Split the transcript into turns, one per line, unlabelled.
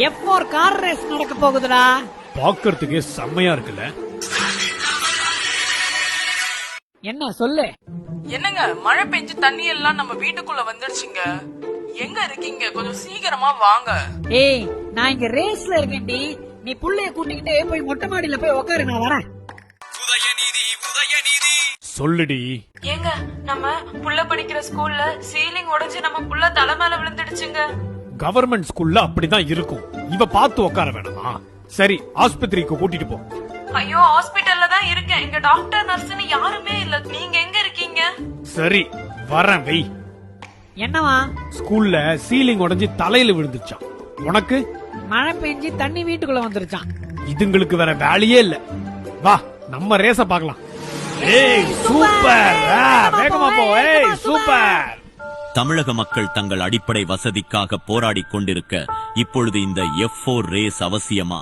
F4 car race நடக்க போகுதுடா.
பாக்குறதுக்கே செம்மையா இருக்குல்ல.
என்ன சொல்லு?
என்னங்க மழை பெஞ்சு தண்ணி எல்லாம் நம்ம வீட்டுக்குள்ள வந்துடுச்சுங்க. எங்க இருக்கீங்க? கொஞ்சம் சீக்கிரமா வாங்க.
ஏய், நான் இங்க ரேஸ்ல இருக்கேன்டி. நீ புள்ளைய கூட்டிக்கிட்டு போய் மொட்டை மாடியில போய் உட்காரு, நான் வரேன்.
சொல்லுடி.
ஏங்க நம்ம புள்ள படிக்கிற ஸ்கூல்ல சீலிங் உடைஞ்சு நம்ம புள்ள தலை மேல விழுந்துடுச்சுங்க.
கவர்மெண்ட் ஸ்கூல்ல அப்படிதான் இருக்கும். இவ பார்த்து உட்கார வேணாமா? சரி, ஆஸ்பத்திரிக்கு கூட்டிட்டு போ.
ஐயோ, ஹாஸ்பிடல்ல தான் இருக்கேன். இங்க டாக்டர் நர்ஸ்னு யாருமே இல்ல. நீங்க எங்க இருக்கீங்க?
சரி, வரேன் வை.
என்னவா?
ஸ்கூல்ல சீலிங் உடைஞ்சு தலையில விழுந்துச்சான். உனக்கு?
மழை பெஞ்சு தண்ணி வீட்டுக்குள்ள வந்துருச்சான்.
இதுங்களுக்கு வேற வேலையே இல்ல. வா, நம்ம ரேஸ பார்க்கலாம். ஏய் சூப்பர், வேகமா போ. ஏய் சூப்பர்.
தமிழக மக்கள் தங்கள் அடிப்படை வசதிக்காக போராடிக் கொண்டிருக்க இப்பொழுது இந்த F4 ரேஸ் அவசியமா?